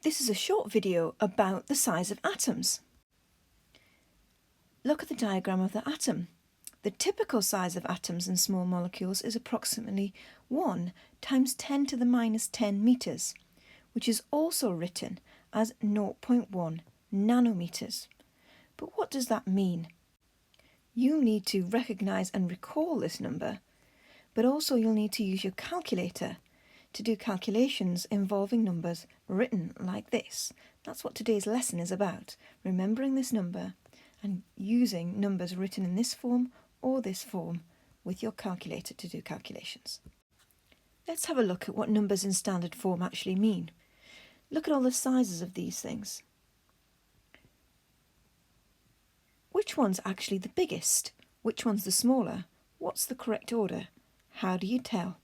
This is a short video about the size of atoms. Look at the diagram of the atom. The typical size of atoms in small molecules is approximately 1 times 10 to the minus 10 metres, which is also written as 0.1 nanometres. But what does that mean? You'll need to recognise and recall this number, but also you'll need to use your calculator to do calculations involving numbers written like this. That's what today's lesson is about, remembering this number and using numbers written in this form or this form with your calculator to do calculations. Let's have a look at what numbers in standard form actually mean. Look at all the sizes of these things. Which one's actually the biggest? Which one's the smaller? What's the correct order? How do you tell?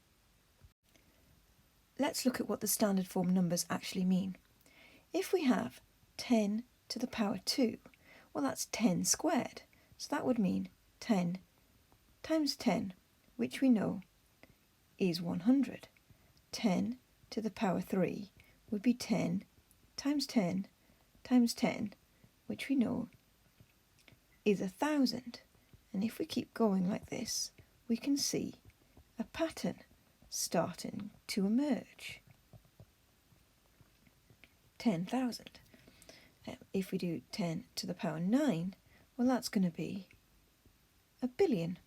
Let's look at what the standard form numbers actually mean. If we have 10 to the power 2, well, that's 10 squared. So that would mean 10 times 10, which we know is 100. 10 to the power 3 would be 10 times 10 times 10, which we know is 1,000. And if we keep going like this, we can see a pattern starting to emerge. 10,000. If we do 10 to the power 9, well, that's going to be 1 billion.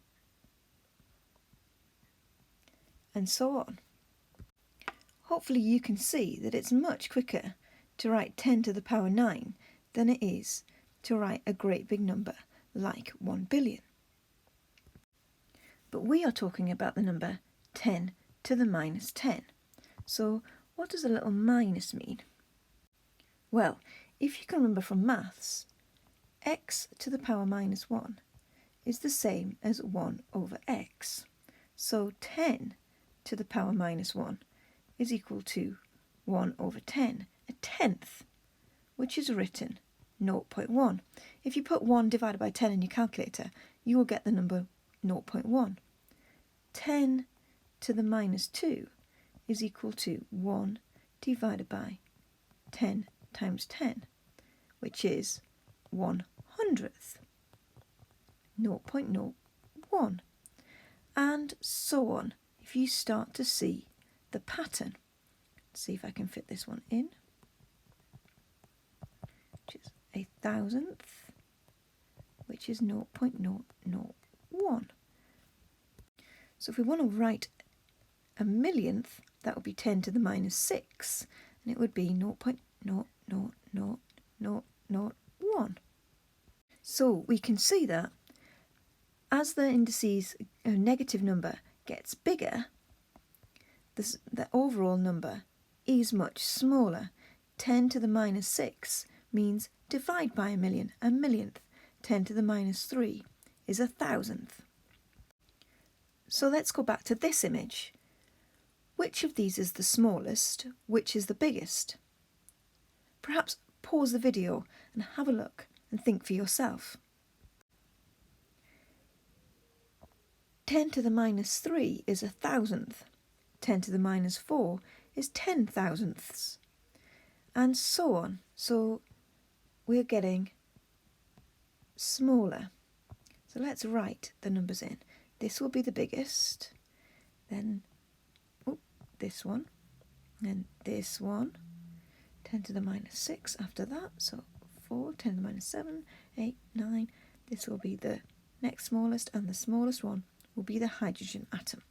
And so on. Hopefully you can see that it's much quicker to write 10 to the power 9 than it is to write a great big number like 1 billion. But we are talking about the number 10 to the minus 10. So what does a little minus mean? Well, if you can remember from maths, x to the power minus 1 is the same as 1 over x. So 10 to the power minus 1 is equal to 1 over 10, a tenth, which is written 0.1. If you put 1 divided by 10 in your calculator, you will get the number 0.1. 10 to the minus 2 is equal to 1 divided by 10 times 10, which is 1/100th, 0.01, and so on. If you start to see the pattern, let's see if I can fit this one in, which is 1,000th, which is 0.001. So if we want to write a millionth, that would be 10 to the minus 6, and it would be 0.00001. So we can see that as the indices negative number gets bigger, the overall number is much smaller. 10 to the minus 6 means divide by a million, a millionth. 10 to the minus 3 is 1,000th. So let's go back to this image. Which of these is the smallest? Which is the biggest? Perhaps pause the video and have a look and think for yourself. 10 to the minus 3 is 1,000th. 10 to the minus 4 is 10,000ths. And so on. So we're getting smaller. So let's write the numbers in. This will be the biggest, then this one, and this one, 10 to the minus 6 after that, so 4, 10 to the minus 7, 8, 9, this will be the next smallest, and the smallest one will be the hydrogen atom.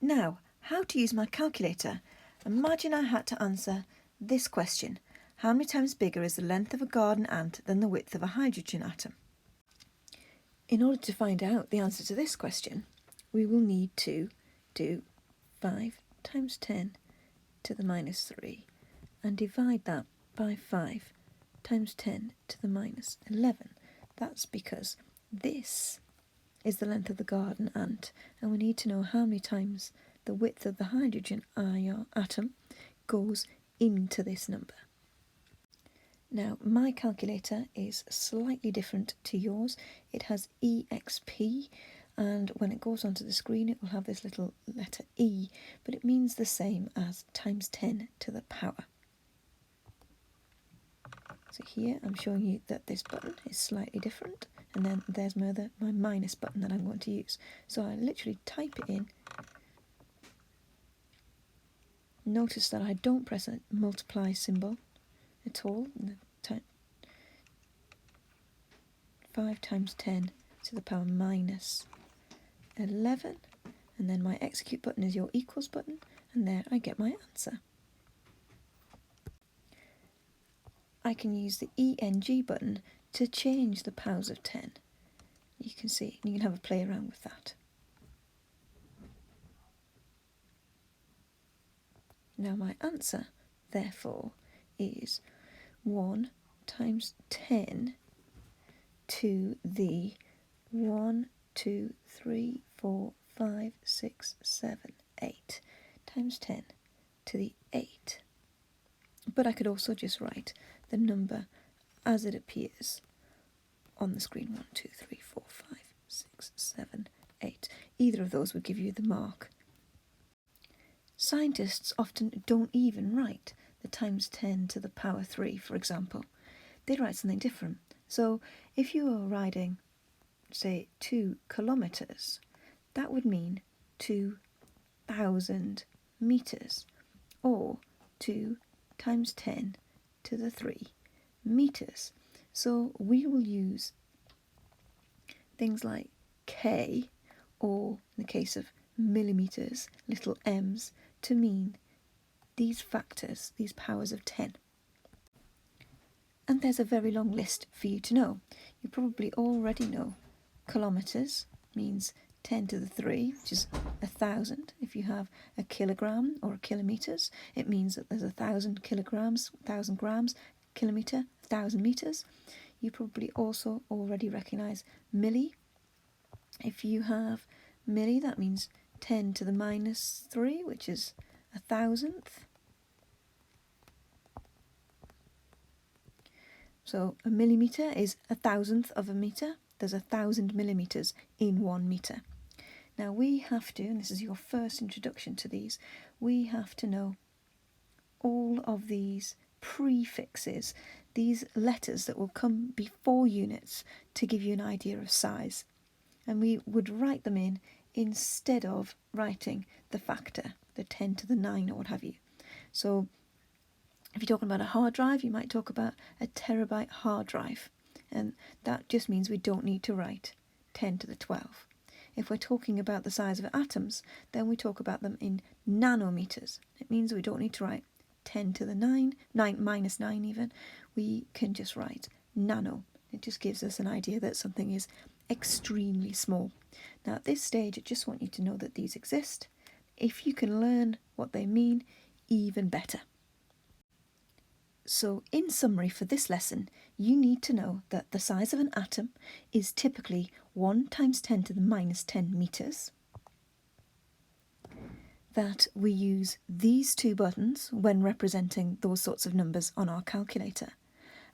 Now, how to use my calculator? Imagine I had to answer this question. How many times bigger is the length of a garden ant than the width of a hydrogen atom? In order to find out the answer to this question, we will need to do 5 times 10 to the minus 3 and divide that by 5 times 10 to the minus 11. That's because this is the length of the garden ant, and we need to know how many times the width of the hydrogen atom goes into this number. Now, my calculator is slightly different to yours. It has EXP, and when it goes onto the screen it will have this little letter E, but it means the same as times 10 to the power. So here I'm showing you that this button is slightly different, and then there's my minus button that I'm going to use. So I literally type it in. Notice that I don't press a multiply symbol at all. 5 times 10 to the power minus 11, and then my execute button is your equals button, and there I get my answer. I can use the ENG button to change the powers of 10. You can see, you can have a play around with that. Now my answer, therefore, is 1 times 10 to the 1, 2, 3, 4, 5, 6, 7, 8 times 10 to the 8. But I could also just write the number as it appears on the screen. 1, 2, 3, 4, 5, 6, 7, 8. Either of those would give you the mark. Scientists often don't even write the times 10 to the power 3, for example. They'd write something different. So if you were riding, say, 2 kilometres, that would mean 2,000 metres, or 2 times 10 to the 3 metres. So we will use things like K, or in the case of millimetres, little m's, to mean these factors, these powers of 10. And there's a very long list for you to know. You probably already know kilometres means 10 to the 3, which is 1,000. If you have a kilogram or a kilometres, it means that there's 1,000 kilograms, 1,000 grams, kilometre, 1,000 metres. You probably also already recognise milli. If you have milli, that means 10 to the minus 3, which is 1,000th. So a millimetre is 1,000th of a metre. There's 1,000 millimetres in 1 metre. Now we have to, and this is your first introduction to these, we have to know all of these prefixes, these letters that will come before units to give you an idea of size. And we would write them in instead of writing the factor, the 10 to the 9 or what have you. So if you're talking about a hard drive, you might talk about a terabyte hard drive, and that just means we don't need to write 10 to the 12. If we're talking about the size of atoms, then we talk about them in nanometers. It means we don't need to write 10 to the 9 minus 9 even. We can just write nano. It just gives us an idea that something is extremely small. Now at this stage, I just want you to know that these exist. If you can learn what they mean, even better. So in summary for this lesson, you need to know that the size of an atom is typically 1 times 10 to the minus 10 metres, that we use these 2 buttons when representing those sorts of numbers on our calculator,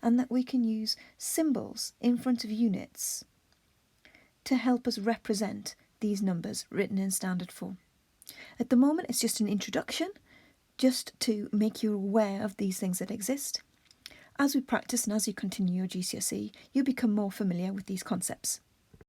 and that we can use symbols in front of units to help us represent these numbers written in standard form. At the moment, it's just an introduction, just to make you aware of these things that exist. As we practice and as you continue your GCSE, you'll become more familiar with these concepts.